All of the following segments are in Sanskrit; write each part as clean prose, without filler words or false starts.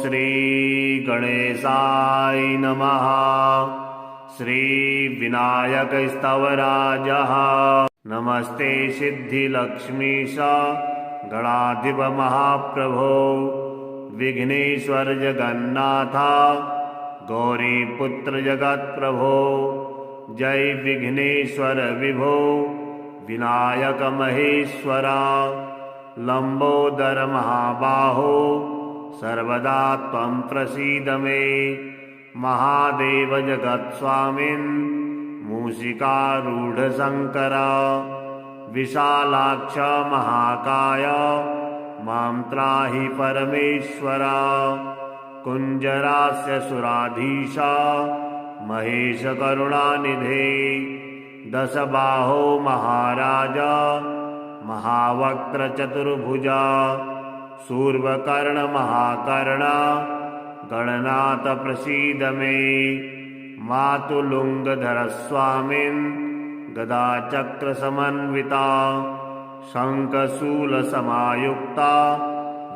श्री गणेशाय नमः। श्री विनायक स्तवराजः। नमस्ते सिद्धिलक्ष्मीश गणाधिप महाप्रभो। विघ्नेश्वर जगन्नाथ गौरीपुत्र जगत्प्रभो। जय विघ्नेश्वर विभो विनायक महेश्वरा। लंबोदर महाबाहो सर्वदा त्वं प्रसीद मे। महादेव जगत्स्वामिन् मूषिकारूढ़ शंकरा। विशालाक्ष महाकाय मां त्राहि परमेश्वरा। कुंजरास्य सुराधीशा महेश करुणानिधे। दशबाहो महाराजा महावक्त्र चतुर्भुजा। शूर्पकर्ण महाकर्णा गणनाथ प्रसीद मे। मातुलुंगधर स्वामिन् गदा चक्र समन्विता। शंखशूल समायुक्ता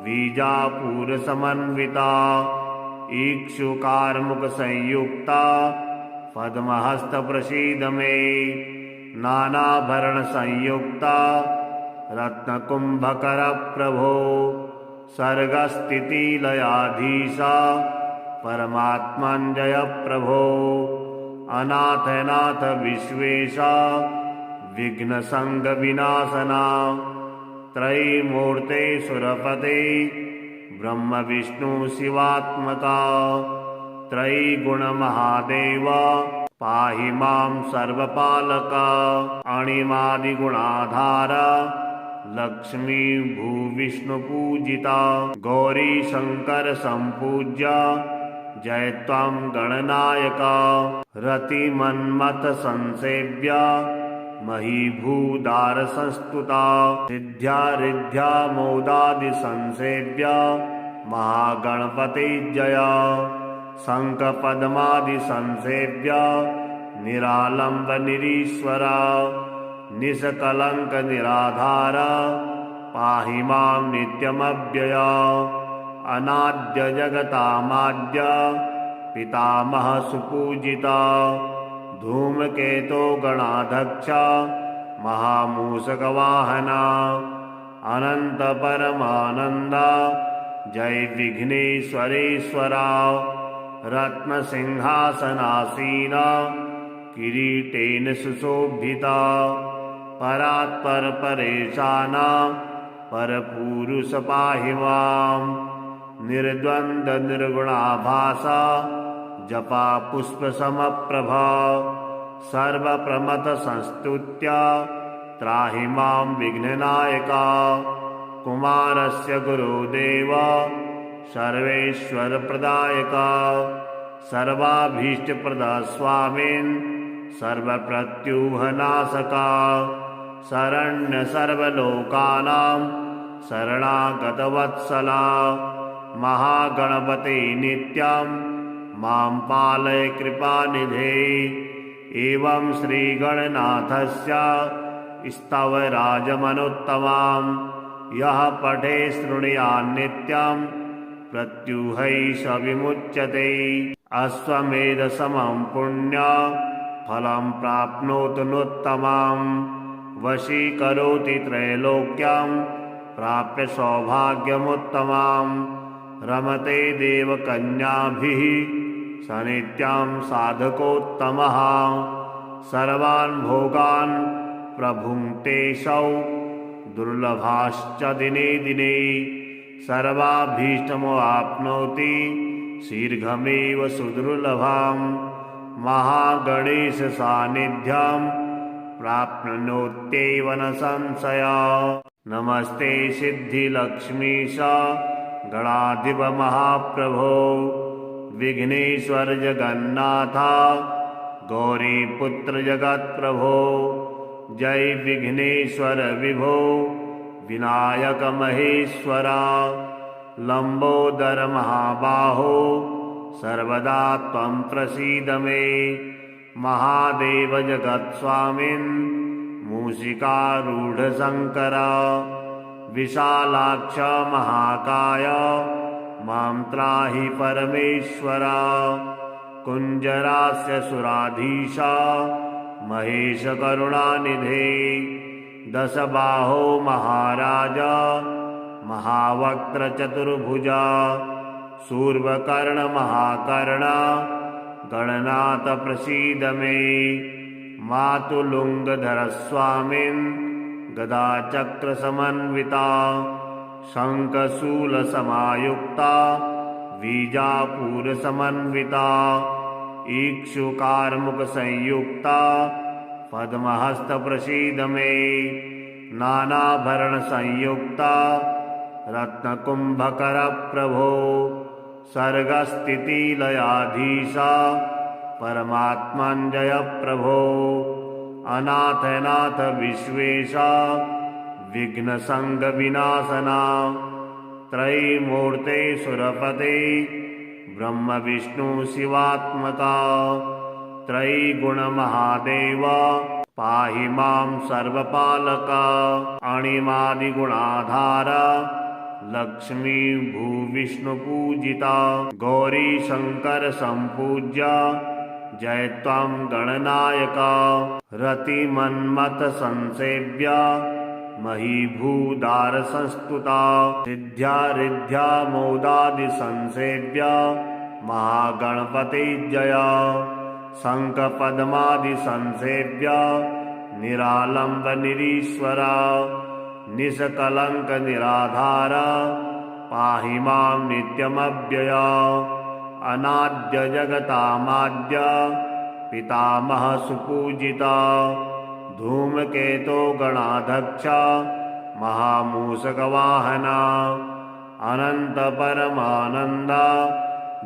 बीजापुर समन्विता। इक्षुकारमुख संयुक्ता पद्महस्त प्रसीद मे। नानाभरण संयुक्ता रत्नकुंभकर प्रभो। सर्गस्थिति लयाधीशा परमात्मन् जय प्रभो। अनाथनाथ विश्वेशा विघ्न संग विनाशना। त्रयीमूर्ते सुरपते ब्रह्म विष्णु शिवात्मका। त्रयीगुण महादेव पाहि मां सर्वपालका। अणिमादिगुणाधारा लक्ष्मी भूविष्णु पूजिता। गौरी शंकर संपूज्या जय त्वं गणनायका। रति मन्मथ संसेव्या महीभूदार संस्तुता। सिद्ध्या रिद्ध्या मोदादि संसेव्या महागणपति जया। शंख पद्मादि संसेव्या निरालंब निरीश्वरा। निष्कलंक निराधारा पाहि मां नित्यमव्यया। अनाद्य जगतामाद्य पितामह सुपूजिता। धूमकेतो गणाध्यक्षा महामूषकवाहना। अनंत परमानंदा जय विघ्नेश्वरेश्वरा। रत्न सिंहासनासीना किरीटेन सुशोभिता। परात्पर परेशाना परपुरुष पाहि मां। निर्द्वंद निर्गुणाभासा जपा पुष्प समप्रभा। सर्वप्रमथ संस्तुत्या त्राहि मां विघ्ननायका। कुमारस्य गुरुदेव सर्वेश्वर प्रदायका। सर्वाभीष्टप्रदा स्वामिन् सर्वप्रत्यूहनाशका। शरण्य सर्वलोकानां शरणागतवत्सला। महागणपते नित्यं मां पालय कृपानिधे। एवं श्रीगणनाथस्य स्तवराजमनुत्तमां यः पठे शृणुयान्नित्यं प्रत्यूहैष विमुच्यते। अश्वमेधसमं पुण्यफलं प्राप्नोतुनुत्तमं। वशीकरोति त्रैलोक्यं प्राप्य सौभाग्यमुत्तमं। रमते देवकन्याभिः सनित्यं साधकोत्तमः। सर्वान् भोगान् प्रभुङ्क्तेऽसौ दुर्लभाश्च दिने दिने। सर्वाभीष्टमवाप्नोति शीघ्रमेव सुदुर्लभं। महागणेश सान्निध्यं प्राप्नोत्यैव न संशया। नमस्ते सिद्धिलक्ष्मीश गणाधिप महाप्रभो। विघ्नेश्वर जगन्नाथ गौरीपुत्र जगत्प्रभो। जय विघ्नेश्वर विभो विनायक महेश्वरा। लंबोदर महाबाहो सर्वदा त्वं प्रसीद मे। महादेव जगत्स्वामिन् मूषिकारूढ़ शंकरा। विशालाक्ष महाकाय मां त्राहि परमेश्वर। कुञ्जरास्य सुराधीशा महेश करुणानिधे। दशबाहो महाराजा महावक्त्र चतुर्भुजा। शूर्पकर्ण महाकर्णा गणनाथ प्रसीद मे। मातुलुङ्गधर स्वामिन् गदा चक्र समन्विता। शङ्खशूल समायुक्ता बीजापुर समन्विता। इक्षुकार्मुक संयुक्ता पद्महस्त प्रसीद मे। नानाभरण संयुक्ता रत्नकुंभकर प्रभो। सर्गस्थिति लयाधीशा परमात्मञ्जय प्रभो। अनाथनाथ विश्वेशा विघ्नसंग विनाशना। त्रयीमूर्ते सुरपते ब्रह्म विष्णु शिवात्मका। त्रयीगुण महादेव पाहि मां सर्वपालका। अणिमादिगुणाधार लक्ष्मी भूविष्णुपूजिता। गौरी शंकर संपूज्य जय त्वां गणनायका। रतिमन्मथ संसेव्या महीभूदार संस्तुता। सिद्ध्या रिद्ध्या मोदादि संसेव्या महागणपति जया। शंख पद्मादि संसेव्या निरालंब निरीश्वरा। निष्कलंक निराधारा पाहि मां नित्यमव्यया। अनाद्य जगतामाद्य पितामह सुपूजिता। धूमकेतो गणाध्यक्ष महामूषकवाहना। अनंत परमानंदा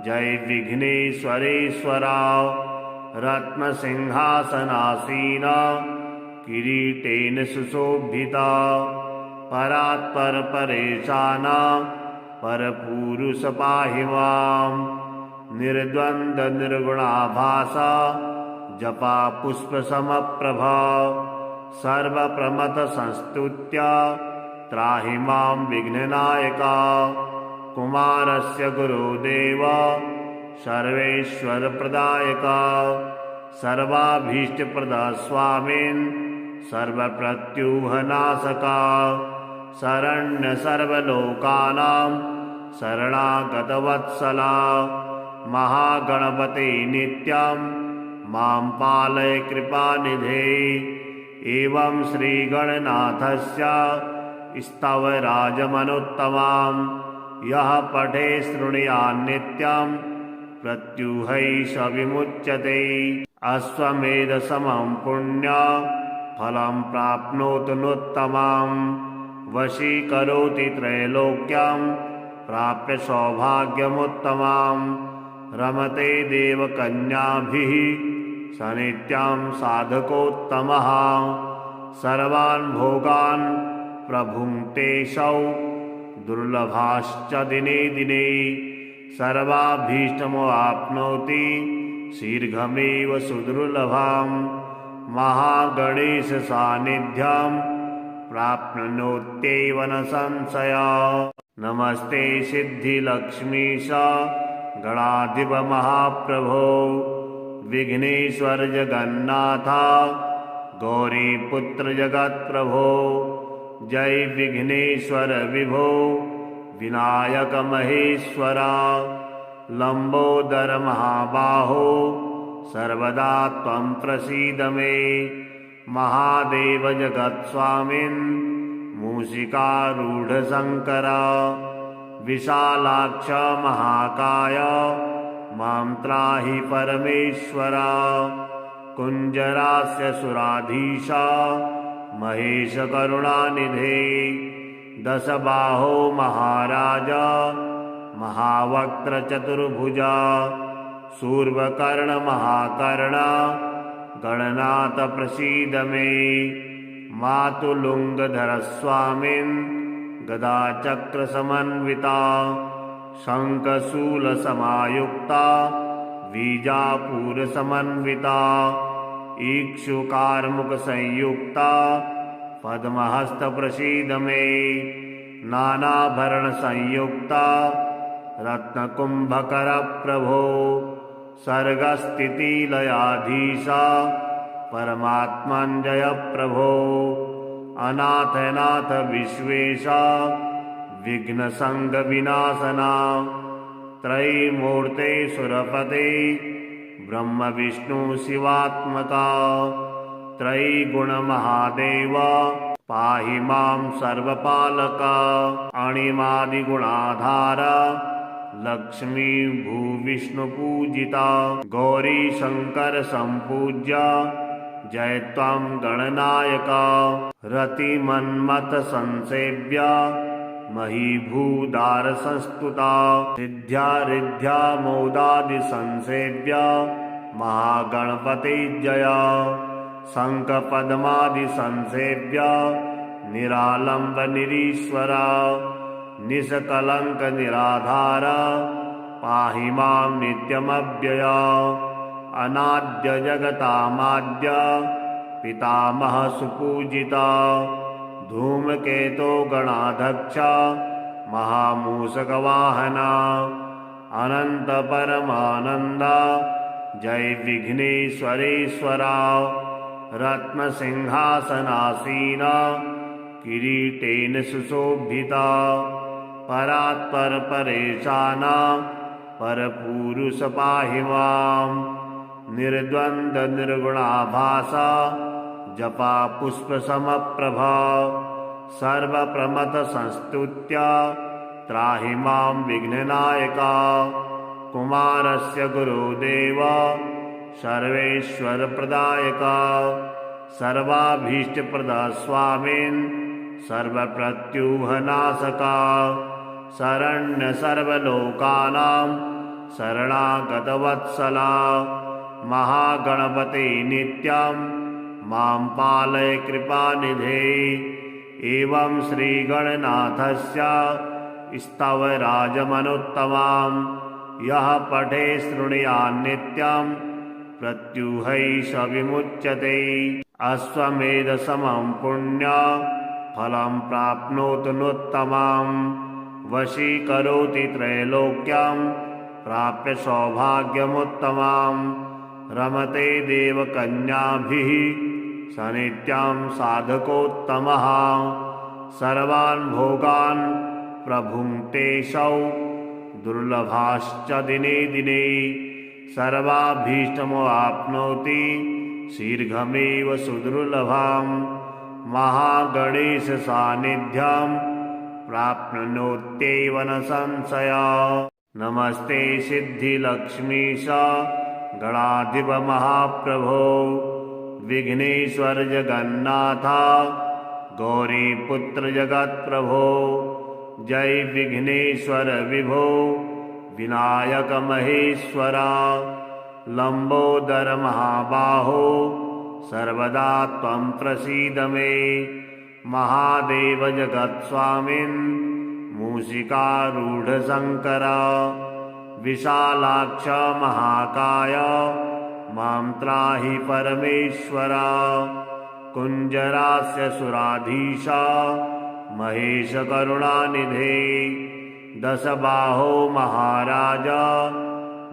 जय विघ्नेश्वरेश्वरा। रत्नसिंहासनासीना किरीटेन सुशोभिता। परात्पर परेशाना परपुरुष पाहि मां। निर्द्वन्द्व निर्गुणाभासा जपा पुष्प समप्रभा। सर्वप्रमथ संस्तुत्या त्राहि मां विघ्ननायका। कुमारस्य गुरुदेव सर्वेश्वर प्रदायका। सर्वाभीष्टप्रदा स्वामिन् सर्वप्रत्यूहनाशका। शरण्य सर्वलोकानां शरणागतवत्सला। महागणपते नित्यं मां पालय कृपानिधे। एवं श्रीगणनाथस्य स्तवराजमनुत्तमां यः पठे शृणुयान्नित्यं प्रत्यूहैष विमुच्यते। अश्वमेधसमं पुण्यफलं प्राप्नोतु नोत्तमं। वशीकरोति त्रैलोक्यं प्राप्य सौभाग्यमुत्तमं। रमते देवकन्याभिः सनित्यं साधकोत्तमः। सर्वान् भोगान् प्रभुङ्क्तेऽसौ दुर्लभाश्च दिने दिने। सर्वाभीष्टमवाप्नोति शीघ्रमेव सुदुर्लभम्। महागणेश सान्निध्यं प्राप्नोत्यैव न संशयः। नमस्ते सिद्धिलक्ष्मीश गणाधिप महाप्रभो। विघ्नेश्वर जगन्नाथ गौरीपुत्र जगत्प्रभो। जय विघ्नेश्वर विभो विनायक महेश्वरा। लंबोदर महाबाहो सर्वदा त्वं प्रसीद मे। महादेव जगत्स्वामिन् मूषिकारूढ़ शंकरा। विशालाक्ष महाकाय मां त्राहि परमेश्वरा। कुञ्जरास्य सुराधीशा महेश करुणानिधे। दशबाहो महाराजा महावक्त्र चतुर्भुजा। शूर्पकर्ण महाकर्णा गणनाथ प्रसीद मे। मातुलुङ्गधर स्वामिन् गदा चक्र समन्विता। शङ्खशूल समायुक्ता बीजापुर समन्विता। इक्षुकार्मुक संयुक्ता पद्महस्त प्रसीद मे। नानाभरण संयुक्ता रत्नकुम्भकरप्रभो सर्गस्थितिलयाधीशा परमात्मञ्जय प्रभो अनाथनाथ विश्वेशा विघ्नसङ्गविनाशना त्रयीमूर्ते सुरपते ब्रह्म विष्णु शिवात्मका त्रयीगुणमहादेव पाहि मां सर्वपालका अणिमादिगुणाधार लक्ष्मी भूविष्णुपूजिता गौरी शंकर संपूज्य जय त्वं गणनायका रतिमन्मथ संसेव्य महीभूदार संस्तुता सिद्ध्या मोदादि संसेव्य महागणपति जया शंख पद्मादि संसेव्य निरालंब निरीश्वरा निष्कलंक निराधार पाहि मां नित्यमव्यया अनाद्य जगतामाद्य पितामह सुपूजिता धूमकेतो गणाध्यक्ष महामूषकवाहना अनंत परमानंदा जय विघ्नेश्वरेश्वरा रत्नसिंहासनासीना किरीटेन सुशोभिता परात्पर परेशाना परपुरुष पाहि मां निर्द्वन्द्व निर्गुणाभासा जपा पुष्प समप्रभा सर्वप्रमथ संस्तुत्या त्राहि मां विघ्ननायका कुमारस्य गुरुदेव सर्वेश्वर प्रदायका सर्वाभीष्टप्रदा स्वामिन् सर्वप्रत्यूहनाशका शरण्य सर्वलोकानां शरणागतवत्सला महागणपते नित्यं मां पालय कृपानिधे एवं श्रीगणनाथस्य स्तवराजमनुत्तमां यः पठे शृणुयान्नित्यं प्रत्यूहैष विमुच्यते अश्वमेधसमं पुण्यफलं प्राप्नोतु नोत्तमं वशीकरोति त्रैलोक्यं प्राप्य सौभाग्यमुत्तमं रमते देवकन्याभिः सनित्यं साधकोत्तमः सर्वान् भोगान् प्रभुङ्क्तेऽसौ दुर्लभाश्च दिने दिने सर्वाभीष्टमवाप्नोति शीघ्रमेव सुदुर्लभं महागणेश सान्निध्यं प्राप्नोत्यैव न संशया नमस्ते सिद्धिलक्ष्मीश गणाधिप महाप्रभो विघ्नेश्वर जगन्नाथ गौरीपुत्र जगत्प्रभो जय विघ्नेश्वर विभो विनायक महेश्वरा लंबोदर महाबाहो सर्वदा त्वं प्रसीद मे महादेव जगत्स्वामिन् मूषिकारूढ़ शंकरा विशालाक्ष महाकाय मां त्राहि परमेश्वरा कुंजरास्य सुराधीशा महेश करुणानिधे दशबाहो महाराजा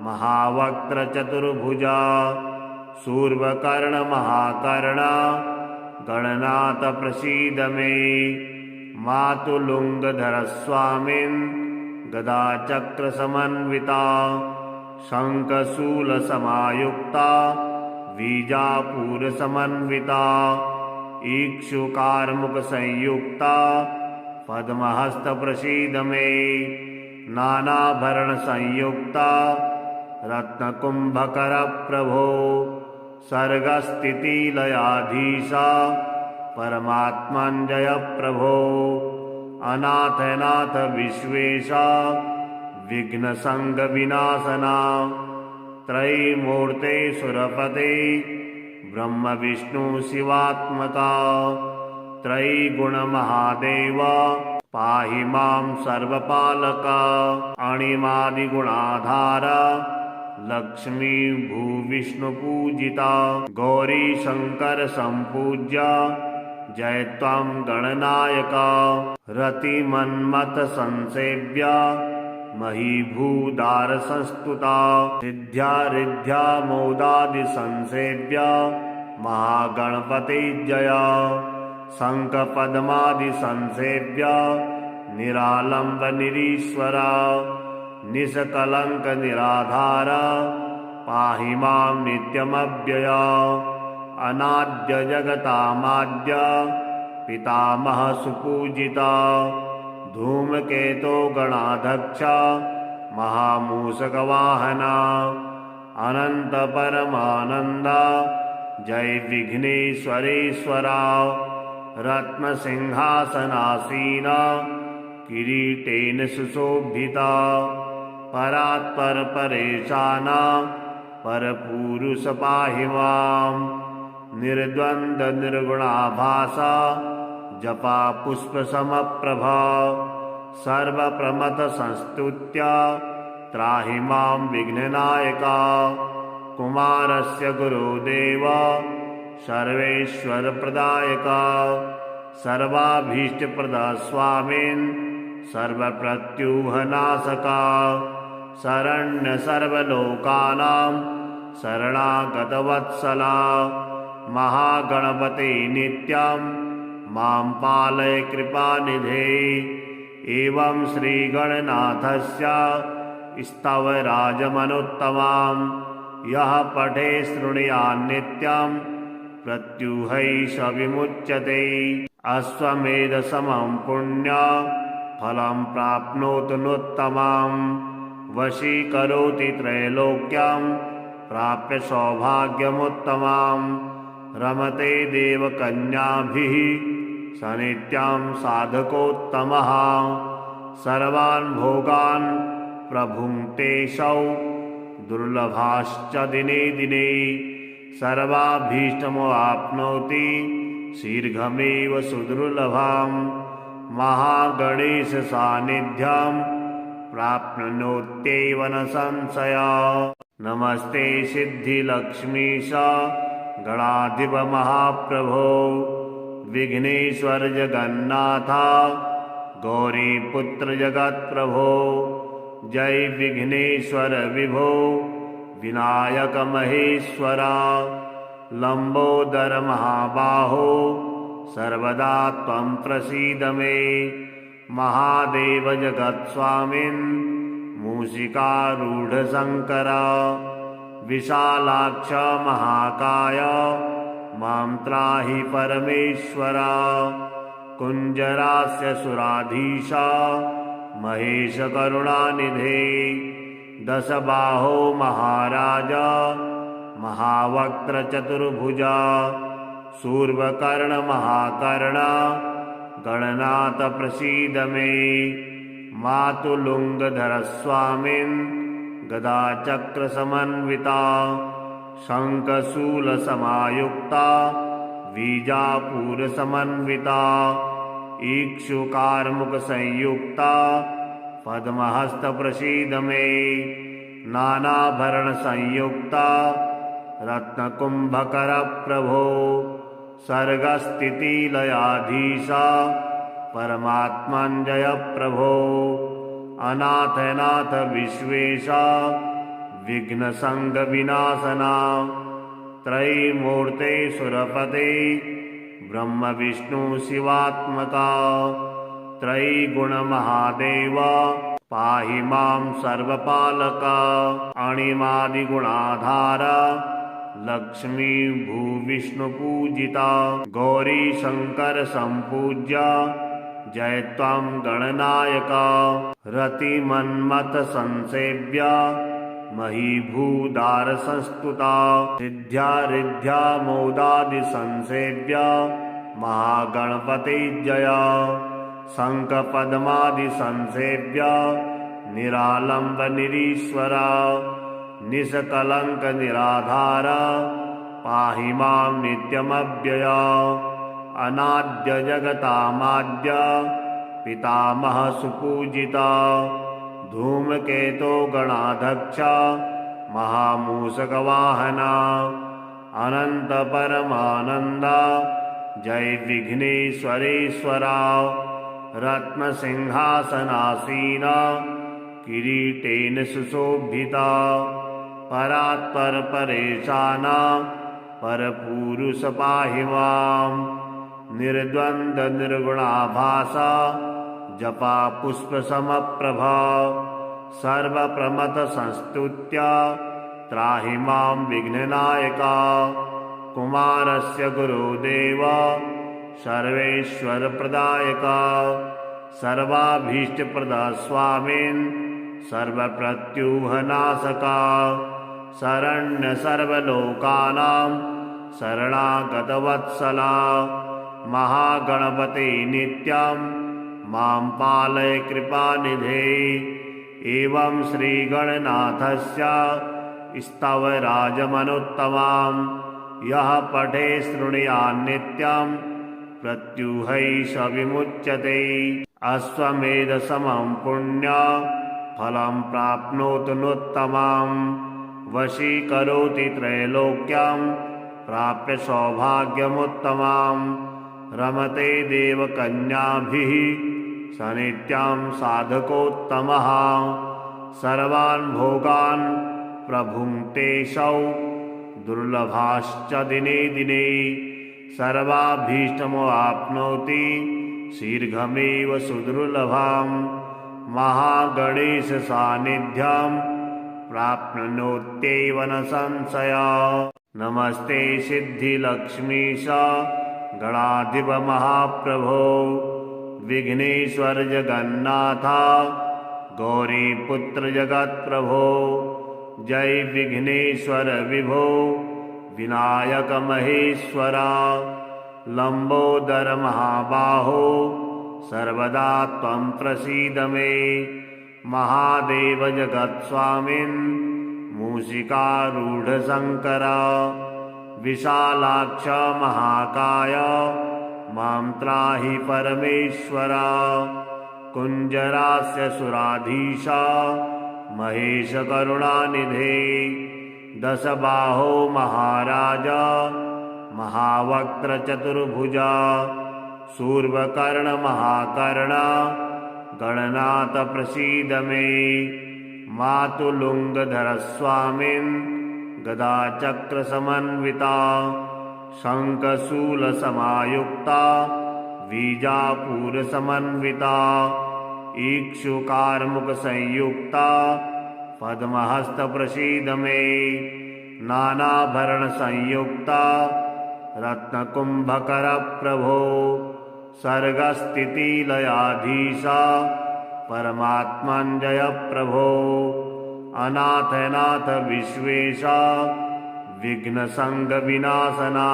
महावक्त्र चतुर्भुजा शूर्पकर्ण महाकर्णा गणनाथ प्रसीद मे मातुलुंगधर स्वामिन् गदाचक्र समन्विता शंखशूल समायुक्ता बीजापुर समन्विता इक्षुकारमुख संयुक्ता पद्महस्त प्रसीद मे नानाभरण संयुक्ता रत्नकुंभकर प्रभो सर्गस्थितिलयाधीशा परमात्मञ्जय प्रभो अनाथनाथ विश्वेशा विघ्नसङ्गविनाशना त्रयीमूर्ते सुरपते ब्रह्म विष्णु शिवात्मका त्रयीगुणमहादेव पाहि मां सर्वपालका अणिमादिगुणाधार लक्ष्मी भूविष्णुपूजिता गौरी शंकर संपूज्य जय त्वं गणनायका रतिमन्मथ संसेव्य महीभूदारसंस्तुता सिद्ध्यारिद्ध्या मोदादिसंसेव्या महागणपते जया शङ्खपद्मादिसंसेव्या निरालम्बनिरीश्वरा निष्कलङ्कनिराधारा पाहि मां नित्यमव्यया अनाद्यजगतामाद्य पितामहसुपूजिता धूमकेतो गणाध्यक्षा महामूषकवाहना अनन्तपरमानन्दा जय विघ्नेश्वरेश्वरा रत्नसिंहासनासीना किरीटेन सुशोभिता परात्परपरेशाना परपुरुष पाहि मां निर्द्वन्द्वनिर्गुणाभासा जपा पुष्पसमप्रभा सर्वप्रमथसंस्तुत्या त्राहि मां विघ्ननायका कुमारस्य गुरुदेव सर्वेश्वरप्रदायका सर्वाभीष्टप्रदा स्वामिन् सर्वप्रत्यूहनाशका शरण्य सर्वलोकानां शरणागतवत्सला महागणपते नित्यं मां पालय कृपानिधे एवं श्रीगणनाथस्य स्तवराजमनुत्तमां यः पठे शृणुयान्नित्यं प्रत्यूहैष विमुच्यते अश्वमेधसमं पुण्यफलं प्राप्नोतु नोत्तमं वशीकरोति त्रैलोक्यं प्राप्य सौभाग्यमुत्तमं रमते देवकन्याभिः सनित्यं साधकोत्तमः सर्वान् भोगान् प्रभुङ्क्तेऽसौ दुर्लभाश्च दिने दिने सर्वाभीष्टमवाप्नोति शीघ्रमेव सुदुर्लभं महागणेशसान्निध्यं प्राप्नोत्यैव न संशया नमस्ते सिद्धिलक्ष्मीश गणाधिप महाप्रभो विघ्नेश्वर जगन्नाथ गौरीपुत्र जगत्प्रभो जय विघ्नेश्वर विभो विनायक महेश्वरा लंबोदर महाबाहो सर्वदा त्वं प्रसीद मे महादेव जगत्स्वामिन् मूषिकारूढ़ शंकरा विशालाक्ष महाकाय मां त्राहि परमेश्वरा कुञ्जरास्य सुराधीशा महेश करुणानिधे दशबाहो महाराजा महावक्त्र चतुर्भुजा शूर्पकर्ण महाकर्णा गणनाथ प्रसीद मे मातुलुंगधर स्वामिन् गदाचक्र समन्विता शंखशूल समायुक्ता बीजापुर समन्विता इक्षुकारमुख संयुक्ता पद्महस्त प्रसीद मे नानाभरण संयुक्ता रत्नकुंभकर प्रभो सर्गस्थितिलयाधीशा परमात्मञ्जय प्रभो अनाथनाथ विश्वेशा विघ्नसंग विनाशना त्रयीमूर्ते सुरपते ब्रह्म विष्णु शिवात्मका त्रयीगुण महादेव पाहि मां सर्वपालका अणिमादिगुणाधारा लक्ष्मी भूविष्णुपूजिता गौरी शंकर संपूज्या जय त्वं गणनायका रतिमन्मथ संसेव्या महीभूदार संस्तुता सिद्ध्यारिद्ध्या मोदादि संसेव्या महागणपते जया शंखपद्मादि संसेव्या निरालंब निरीश्वरा निष्कलंक निराधारा पाहि मां नित्यमव्यया अनाद्य जगतामाद्य पितामह सुपूजिता धूमकेतो गणाध्यक्षा महामूषकवाहना अनंत परमानंदा जय विघ्नेश्वरेश्वरा रत्नसिंहासनासीना किरीटेन सुशोभिता परात्पर परेशाना परपुरुष पाहि माम् निर्द्वन्द्व निर्गुणाभासा जपा पुष्प समप्रभा सर्वप्रमथ संस्तुत्या त्राहि मां विघ्ननायका कुमारस्य गुरुदेव सर्वेश्वर प्रदायका सर्वाभीष्टप्रदा स्वामिन् सर्वप्रत्यूहनाशका शरण्य सर्वलोकानां शरणागतवत्सला महागणपते नित्यं मां पालय कृपानिधे। एवं श्रीगणनाथस्य स्तवराजमनुत्तमां यः पठे शृणुयान्नित्यं प्रत्यूहैष विमुच्यते। अश्वमेधसमं पुण्यफलं प्राप्नोतुनुत्तमं वशीकरोति त्रैलोक्यं प्राप्य सौभाग्यमुत्तमं रमते देवकन्याभिः सनित्यं साधकोत्तमः सर्वान् भोगान् प्रभुङ्क्तेऽसौ दुर्लभाश्च दिने दिने सर्वाभीष्टमवाप्नोति शीघ्रमेव सुदुर्लभं महागणेशसान्निध्यं प्राप्नोत्यैव न संशयः। नमस्ते सिद्धिलक्ष्मीश गणाधिप महाप्रभो विघ्नेश्वर जगन्नाथ गौरीपुत्र जगत्प्रभो जय विघ्नेश्वर विभो विनायक महेश्वरा लंबोदर महाबाहो सर्वदा त्वं प्रसीद मे महादेव जगत्स्वामिन् मूषिकारूढ़ शंकरा विशालाक्ष महाकाय मां त्राहि परमेश्वरा कुंजरास्य सुराधीशा महेश करुणानिधे दशबाहो महाराजा महावक्त्र चतुर्भुजा शूर्पकर्ण महाकर्णा गणनाथ प्रसीद मे मातुलुंगधर स्वामिन् गदाचक्र समन्विता शंखशूल समायुक्ता बीजापुर समन्विता इक्षुकार्मुक संयुक्ता पद्महस्त प्रसीद मे नानाभरण संयुक्ता रत्नकुंभकर प्रभो सर्गस्थितिलयाधीशा परमात्मञ्जय प्रभो अनाथनाथ विश्वेशा विघ्नसंग विनाशना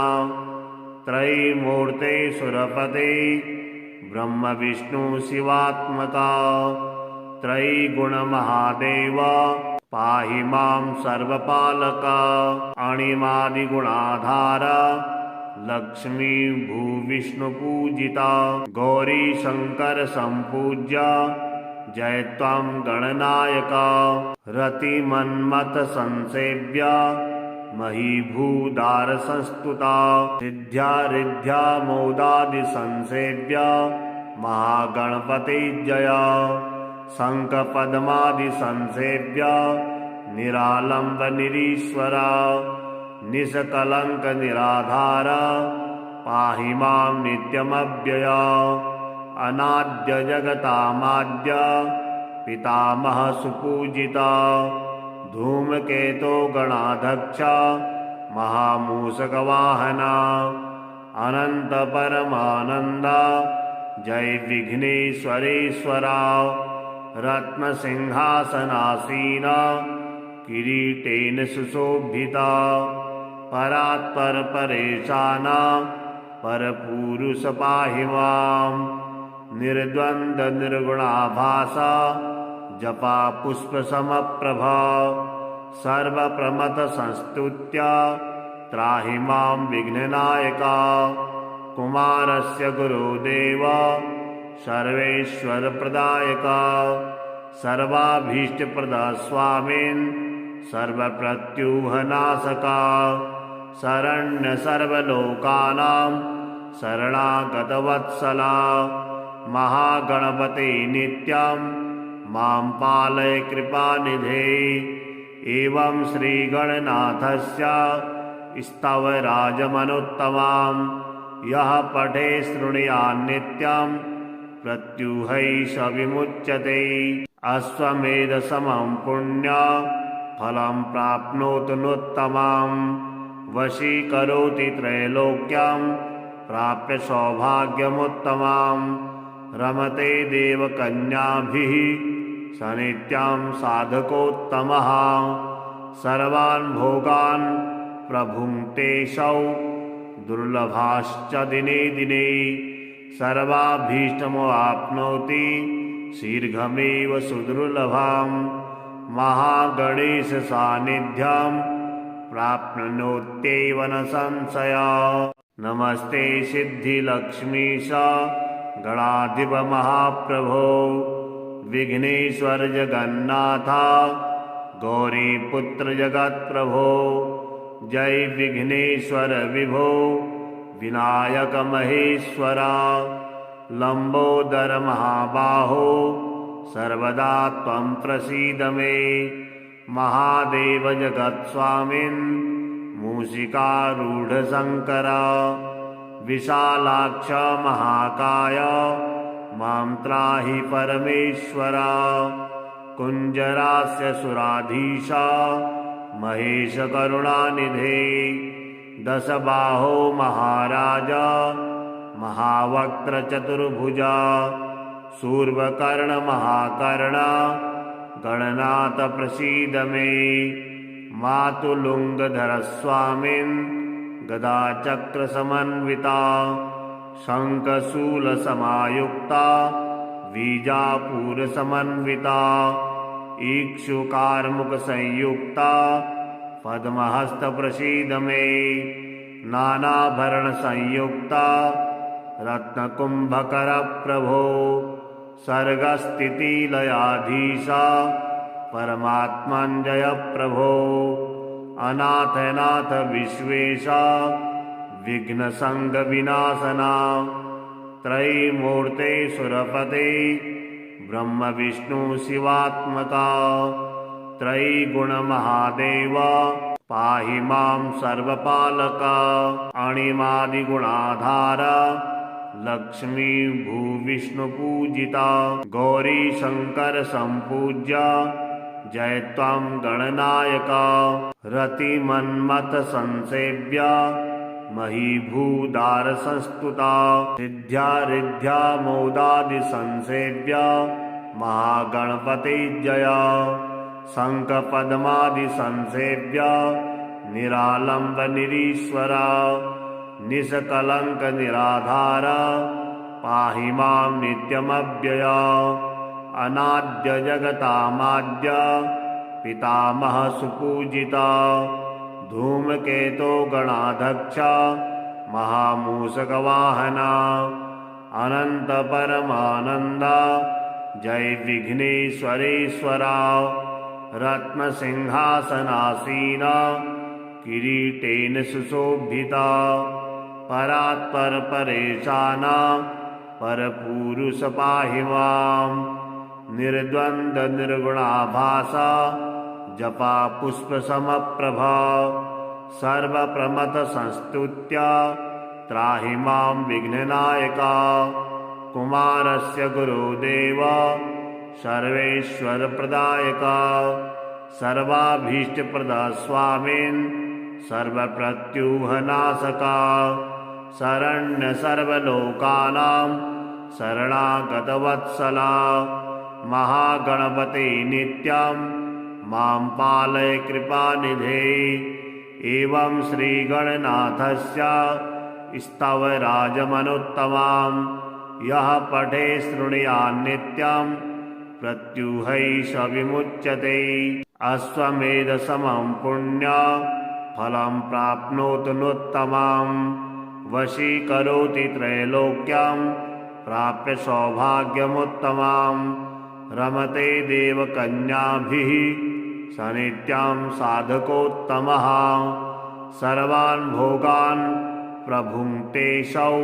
त्रयीमूर्ते सुरपते ब्रह्म विष्णु शिवात्मका त्रयीगुण महादेव पाहि मां सर्वपालका अणिमादिगुणाधारा लक्ष्मी भूविष्णु पूजिता गौरी शंकर संपूज्य जय त्वं गणनायका रतिमन्मथ संसेव्या महीभूदार संस्तुता सिद्ध्या रिद्ध्या मोदादि संसेव्या महागणपते जया शंख पद्मादि संसेव्या निरालंब निरीश्वरा निष्कलंक निराधारा पाहि मां नित्यमव्यया अनाद्य जगतामाद्य पितामह सुपूजिता धूमकेतो गणाध्यक्ष महामूषकवाहना अनंत परमानंदा जय विघ्नेश्वरेश्वरा रत्नसिंहासनासीना किरीटेन सुशोभिता परात्पर परेशाना परपुरुष पाहि मां निर्द्वन्द्व निर्गुणाभासा जपा पुष्प समप्रभा सर्वप्रमथ संस्तुत्या त्राहि मां विघ्ननायका कुमारस्य गुरुदेव सर्वेश्वर प्रदायका सर्वाभीष्टप्रदा स्वामिन् सर्वप्रत्यूहनाशका शरण्य सर्वलोकानां शरणागतवत्सला महागणपते नित्यं मां पालय कृपानिधे। एवं श्रीगणनाथस्य स्तवराजमनुत्तमां यः पठे शृणुयान्नित्यं प्रत्यूहै स विमुच्यते। अश्वमेधसमं पुण्यफलं प्राप्नोतु नोत्तमं वशीकरोति त्रैलोक्यं प्राप्य सौभाग्यमुत्तमं। रमते देवकन्याभिः स नित्यं साधकोत्तमः सर्वान् भोगान् प्रभुङ्क्तेऽसौ दुर्लभाश्च दिने दिने। सर्वाभीष्टमवाप्नोति शीघ्रमेव सुदुर्लभं महागणेशसान्निध्यं प्राप्नोत्यैव न संशयः। नमस्ते सिद्धिलक्ष्मीश गणाधिप महाप्रभो विघ्नेश्वर जगन्नाथ गौरीपुत्र जगत्प्रभो। जय विघ्नेश्वर विभो विनायक महेश्वरा। लंबोदर महाबाहो सर्वदा त्वं प्रसीद मे। महादेव जगत्स्वामिन् मूषिकारूढ शङ्करा। विशालाक्ष महाकाय मां त्राहि परमेश्वरा। कुञ्जरास्य सुराधीशा महेश करुणानिधे। दशबाहो महाराजा महावक्त्र चतुर्भुजा। शूर्पकर्ण महाकर्ण गणनाथ प्रसीद मे। मातुलुङ्गधर स्वामिन् गदाचक्र समन्विता। शङ्खशूलसमायुक्ता बीजापुर समन्विता। इक्षुकार्मुकसंयुक्ता पद्महस्त प्रसीद मे। नानाभरण संयुक्ता रत्नकुम्भकर प्रभो। सर्गस्थितिलयाधीशा परमात्मञ्जय प्रभो। अनाथनाथ विश्वेशा विघ्नसङ्ग विनाशना। त्रयीमूर्ते सुरपते ब्रह्म विष्णु शिवात्मका। त्रयीगुण महादेव पाहि मां सर्वपालका। अणिमादिगुणाधार लक्ष्मी भूविष्णुपूजिता। गौरी शङ्कर सम्पूज्य जय त्वं गणनायका। रतिमन्मथ संसेव्य महीभूदार संस्तुता। सिद्ध्या मोदादि संसेव्य महागणपते जया। शङ्ख पद्मादि संसेव्य निरालम्ब निरीश्वरा। निष्कलङ्क निराधार पाहि मां नित्यमव्यया। अनाद्य जगतामाद्य पितामह सुपूजिता। धूमकेतो गणाध्यक्ष महामूषकवाहना। अनंत परमानंद जय विघ्नेश्वरेश्वरा। रत्नसिंहासनासीना किरीटेन सुशोभिता। परात्पर परेशाना परपुरुष पाहि मां। निर्द्वन्द्व निर्गुणाभासा जपा पुष्प समप्रभा। सर्वप्रमथ संस्तुत्या त्राहि मां विघ्ननायका। कुमारस्य गुरुदेव सर्वेश्वर प्रदायका। सर्वाभीष्टप्रदा स्वामिन् सर्वप्रत्यूहनाशका। शरण्य सर्वलोकानां शरणागतवत्सला। महागणपते नित्यं मां पालय कृपानिधे। एवं श्रीगणनाथस्य स्तवराजमनुत्तमां यः पठे शृणुयान्नित्यं प्रत्यूहै स विमुच्यते। अश्वमेधसमं पुण्यफलं प्राप्नोतु नोत्तमं वशीकरोति त्रैलोक्यं प्राप्य सौभाग्यमुत्तमं। रमते देवकन्याभिः स नित्यं साधकोत्तमः सर्वान् भोगान् प्रभुङ्क्तेऽसौ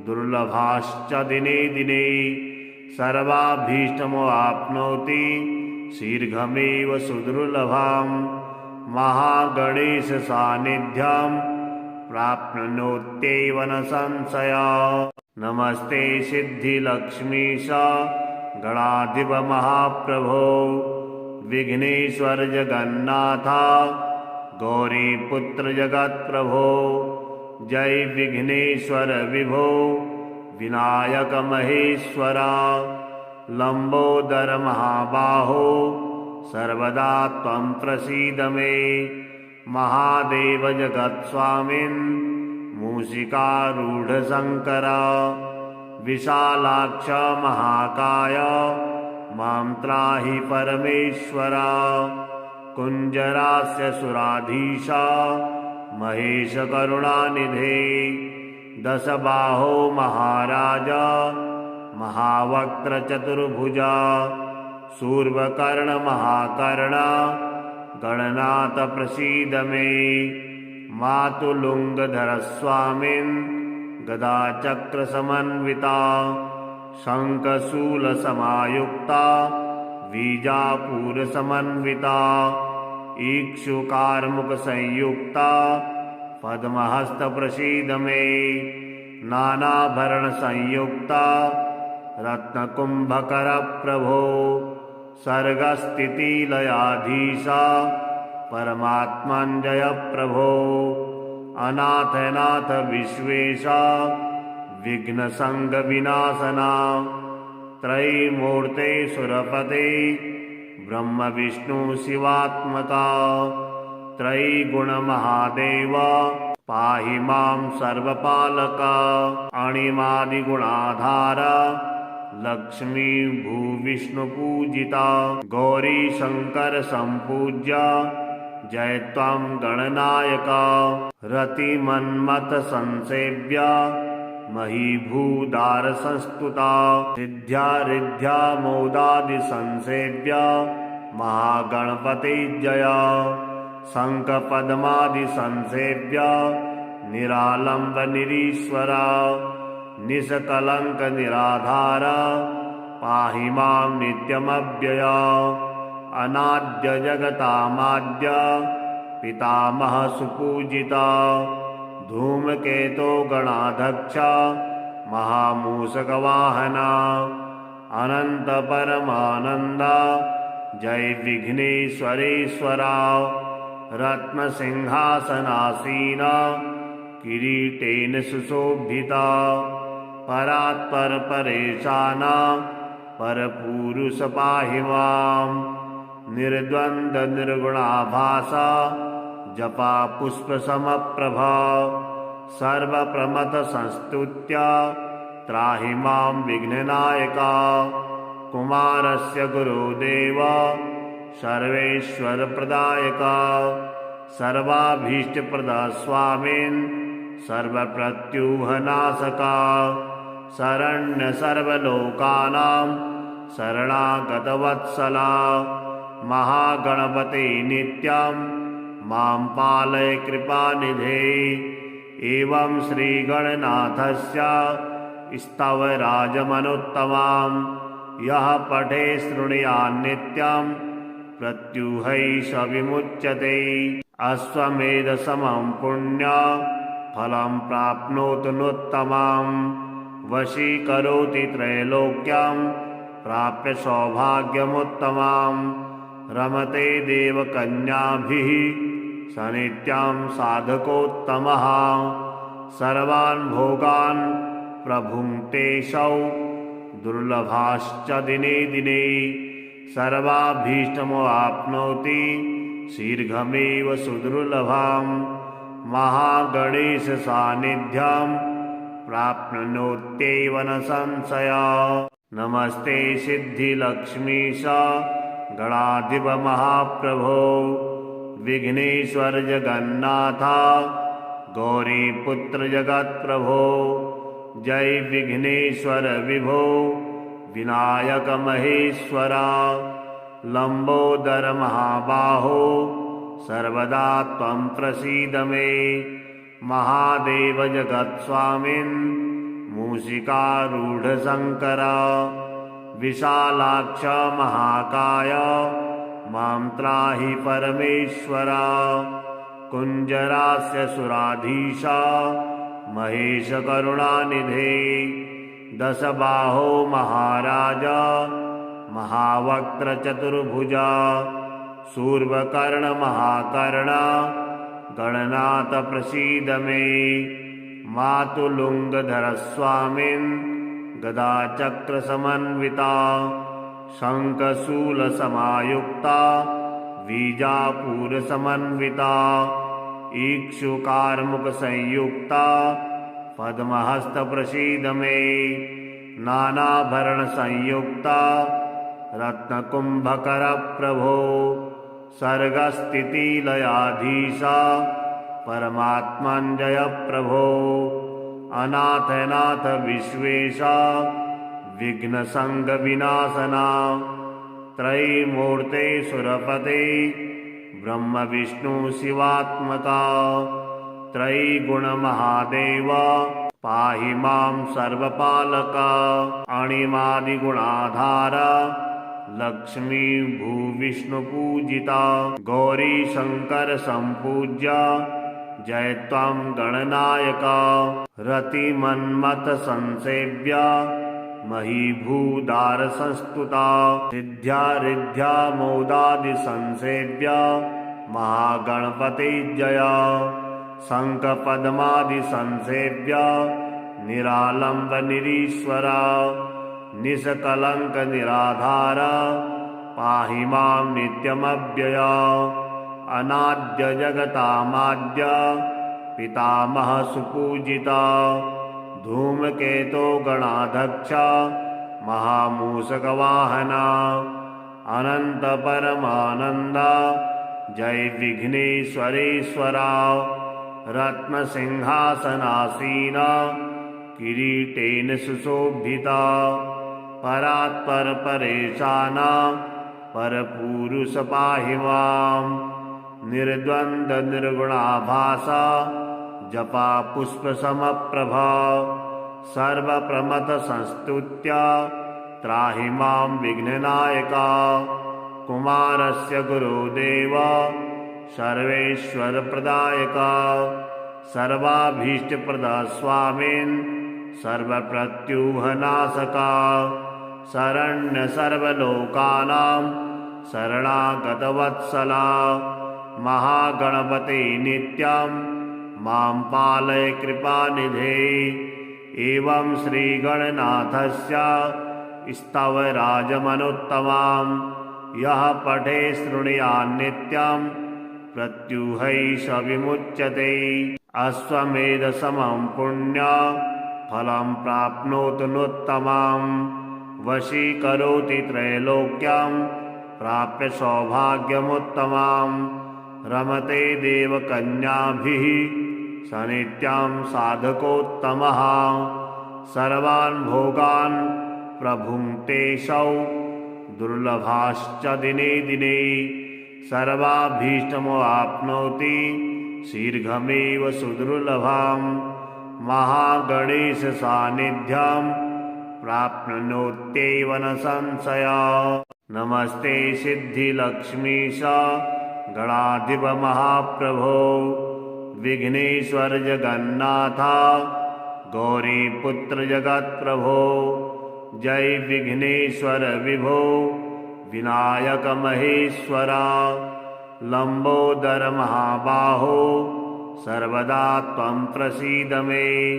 दुर्लभाश्च दिने दिने। सर्वाभीष्टमवाप्नोति शीघ्रमेव सुदुर्लभं महागणेशसान्निध्यं प्राप्नोत्यैव न संशयः। नमस्ते सिद्धिलक्ष्मीश गणाधिप महाप्रभो विघ्नेश्वर जगन्नाथ गौरीपुत्र जगत्प्रभो जय विघ्नेश्वर विभो विनायक महेश्वरा लंबोदर महाबाहो सर्वदा त्वं प्रसीद मे महादेव जगत्स्वामिन् मूषिकारूढ़ शंकरा विशालाक्ष महाकाय मां त्राहि परमेश्वरा कुंजरास्य सुराधीशा महेश करुणानिधे दशबाहो महाराजा महावक्त्र चतुर्भुजा शूर्पकर्ण महाकर्णा गणनाथ प्रसीद मे मातुलुंगधर स्वामिन् गदाचक्र समन्विता शंखशूल समायुक्ता बीजापुर समन्विता इक्षुकारमुख संयुक्ता पद्महस्त प्रसीद मे नानाभरण संयुक्ता रत्नकुंभकर प्रभो सर्गस्थितिलयाधीशा परमात्मंजय प्रभो अनाथनाथ विश्वेशा विघ्न संग विनाशना त्रयीमूर्ते सुरपते ब्रह्म विष्णु शिवात्मका त्रयीगुण महादेव पाहि मां सर्वपालका अणिमादिगुणाधारा लक्ष्मी भूविष्णु पूजिता गौरी शंकर संपूज्य जय त्वं गणनायका रतिमन्मथ संसेव्या महीभूदार संस्तुता सिद्ध्या रिद्ध्या मोदादि संसेव्या महागणपति जया शंख पद्मादि संसेव्या निरालंब निरीश्वरा निष्कलंक निराधारा पाहि मां नित्यमव्यया अनाद्य जगतामाद्य पितामह सुपूजिता धूमकेतो गणाध्यक्षा महामूषकवाहना अनंत परमानंदा जय विघ्नेश्वरेश्वरा रत्नसिंहासनासीना किरीटेन सुशोभिता परात्पर परेशाना परपुरुष पाहि मां निर्द्वंद निर्गुणाभासा जपा पुष्प समप्रभा सर्वप्रमथ संस्तुत्या त्राहि मां विघ्ननायका कुमारस्य गुरुदेव सर्वेश्वर प्रदायका सर्वाभीष्टप्रदा स्वामिन् सर्वप्रत्यूहनाशका शरण्य सर्वलोकानां शरणागतवत्सला महागणपते नित्यं मां पालय कृपानिधे एवं श्रीगणनाथस्य स्तवराजमनुत्तमां यः पठे शृणुयान्नित्यं प्रत्यूहैष विमुच्यते अश्वमेधसमं पुण्यफलं प्राप्नोतुनुत्तमं वशीकरोति त्रैलोक्यं प्राप्य सौभाग्यमुत्तमं रमते देवकन्याभिः सनित्यं साधकोत्तमः सर्वान् भोगान् प्रभुङ्क्तेऽसौ दुर्लभाश्च दिने दिने सर्वाभीष्टमवाप्नोति शीघ्रमेव सुदुर्लभं महागणेशसान्निध्यं प्राप्नोत्यैव न संशयः। नमस्ते सिद्धिलक्ष्मीश गणाधिप महाप्रभो विघ्नेश्वर जगन्नाथ गौरीपुत्र जगत्प्रभो जय विघ्नेश्वर विभो विनायक महेश्वरा लंबोदर महाबाहो सर्वदा त्वं प्रसीद मे महादेव जगत्स्वामिन् मूषिकारूढ़ शंकरा विशालाक्ष महाकाय मां त्राहि परमेश्वरा। कुञ्जरास्य सुराधीशा महेश करुणानिधे। दशबाहो महाराजा महावक्त्र चतुर्भुजा। शूर्पकर्ण महाकर्णा गणनाथ प्रसीद मे। मातुलुङ्गधर स्वामिन् गदा चक्र समन्विता। शङ्खशूल समायुक्ता बीजापुर समन्विता। इक्षुकार्मुक संयुक्ता पद्महस्त प्रसीद मे। नानाभरण संयुक्ता रत्नकुंभकर प्रभो। सर्गस्थिति लयाधीशा परमात्मञ्जय प्रभो। अनाथनाथ विश्वेशा विघ्नसंग विनाशना। त्रयीमूर्ते सुरपते ब्रह्म विष्णु शिवात्मका। त्रयीगुण महादेवा पाहि मां सर्वपालका। अणिमादिगुणाधारा लक्ष्मी भूविष्णुपूजिता। गौरी शंकर संपूज्या जय त्वां गणनायका। रतिमन्मथ संसेव्या महीभूदार संस्तुता। सिद्ध्या रिद्ध्या मोदादि संसेव्या महागणपति जया। शंख पद्मादि संसेव्या निरालंब निरीश्वरा। निष्कलंक निराधारा पाहि मां नित्यमव्यया। अनाद्य जगतामाद्य पितामह सुपूजिता। धूमकेतो गणाध्यक्षा महामूषकवाहना। अनंत परमानंदा जय विघ्नेश्वरेश्वरा। रत्न सिंहासनासीना किरीटेन सुशोभिता। परात्पर परेशाना परपुरुष पाहि मां। निर्द्वन्द्व निर्गुणाभासा जपा पुष्प समप्रभा। सर्वप्रमथ संस्तुत्या त्राहि मां विघ्ननायका। कुमारस्य गुरुदेव सर्वेश्वर प्रदायका। सर्वाभीष्टप्रदा स्वामिन् सर्वप्रत्यूहनाशका। शरण्य सर्वलोकानां शरणागतवत्सला। महागणपते नित्यं मां पालय कृपानिधे। एवं श्रीगणनाथस्य स्तवराजमनुत्तमां यः पठे शृणुयान्नित्यं प्रत्यूहैष विमुच्यते। अश्वमेधसमं पुण्यफलं प्राप्नोतु नोत्तमं। वशीकरोति त्रैलोक्यं प्राप्य सौभाग्यमुत्तमं। रमते देवकन्याभिः सनित्यं साधकोत्तमः। सर्वान् भोगान् प्रभुङ्क्तेऽसौ दुर्लभाश्च दिने दिने। सर्वाभीष्टमवाप्नोति शीघ्रमेव सुदुर्लभम्। महागणेश सान्निध्यं प्राप्नोत्यैव न संशयः। नमस्ते सिद्धिलक्ष्मीश गणाधिप महाप्रभो। विघ्नेश्वर जगन्नाथ गौरीपुत्र जगत्प्रभो। जय विघ्नेश्वर विभो विनायक महेश्वरा। लंबोदर महाबाहो सर्वदा त्वं प्रसीद मे।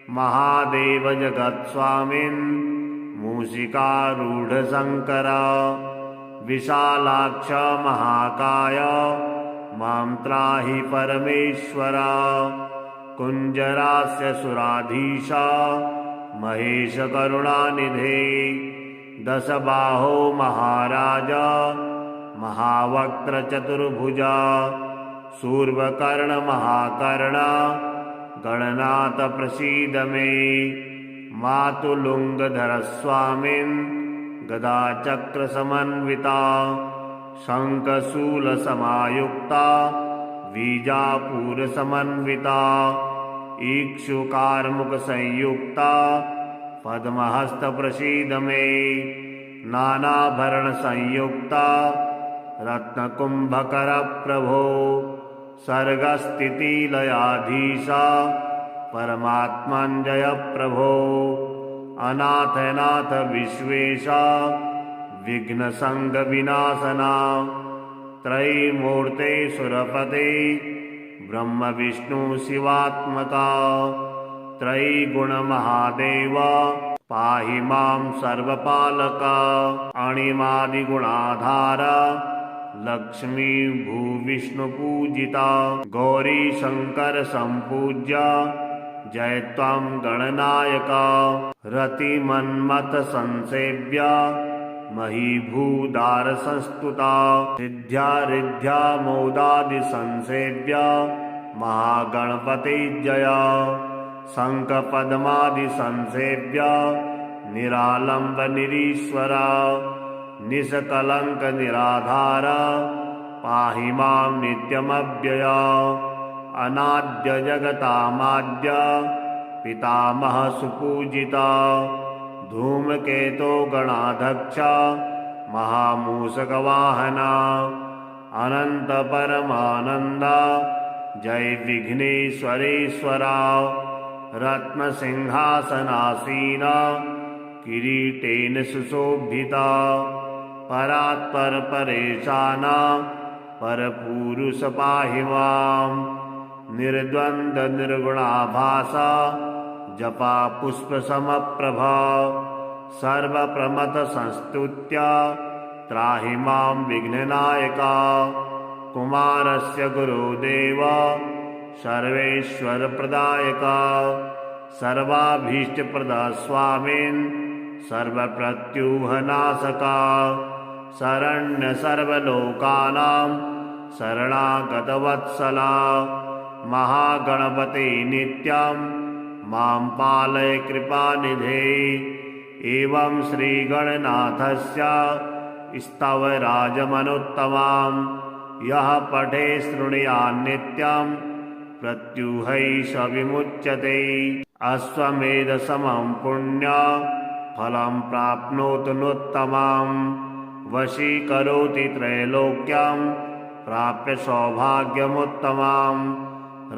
महादेव जगत्स्वामिन् मूषिकारूढ़ शंकरा। विशालाक्ष महाकाय मां त्राहि परमेश्वरा। कुञ्जरास्य सुराधीशा महेश करुणानिधे। दशबाहो महाराजा महावक्त्र चतुर्भुजा। शूर्पकर्ण महाकर्णा गणनाथ प्रसीद मे। मातुलुङ्गधर स्वामिन् गदा चक्र समन्विता। शङ्खशूल समायुक्ता बीजापुर समन्विता। इक्षुकार्मुक संयुक्ता पद्महस्त प्रसीद मे। नानाभरणसंयुक्ता रत्नकुम्भकरप्रभो सर्गस्थितिलयाधीशा परमात्मञ्जय प्रभो अनाथनाथ विश्वेशा विघ्नसङ्गविनाशना त्रयीमूर्ते सुरपते ब्रह्म विष्णु शिवात्मका त्रयीगुणमहादेव पाहि मां सर्वपालका अणिमादिगुणाधार लक्ष्मी भूविष्णुपूजिता गौरी शंकर संपूज्य जय त्वां गणनायका रतिमन्मथ संसेव्य महीभूदार संस्तुता सिद्ध्या रिद्ध्या मोदादि संसेव्य महागणपति जया शंख पद्मादि संसेव्य निरालंब निरीश्वरा निष्कलंक निराधार पाहि मां नित्यमव्यया अनाद्य जगतामाद्य पितामह सुपूजिता धूमकेतो गणाध्यक्ष महामूषकवाहना अनंत परमानंद जय विघ्नेश्वरेश्वरा रत्नसिंहासनासीना किरीटेन सुशोभिता परात्पर परेशाना परपुरुष पाहि मां निर्द्वन्द्व निर्गुणाभासा जपा पुष्प समप्रभा सर्वप्रमथ संस्तुत्या त्राहि मां विघ्ननायका कुमारस्य गुरुदेव सर्वेश्वर प्रदायका सर्वाभीष्टप्रदा स्वामिन् सर्वप्रत्यूहनाशका शरण्य सर्वलोकानां शरणागतवत्सला महागणपते नित्यं मां पालय कृपानिधे एवं श्रीगणनाथस्य स्तवराजमनुत्तमां यः पठे शृणुयान्नित्यं प्रत्यूहैष विमुच्यते अश्वमेधसमं पुण्यफलं प्राप्नोतु नोत्तमं वशीकरोति त्रैलोक्यं प्राप्य सौभाग्यमुत्तमं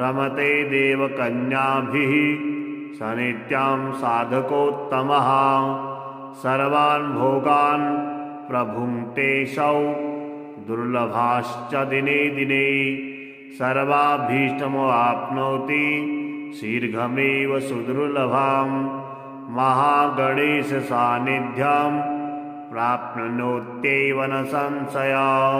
रमते देवकन्याभिः सनित्यं साधकोत्तमः सर्वान् भोगान् प्रभुङ्क्तेऽसौ दुर्लभाश्च दिने दिने सर्वाभीष्टमवाप्नोति शीघ्रमेव सुदुर्लभं महागणेशसान्निध्यं प्राप्नोत्यैव न संशयः।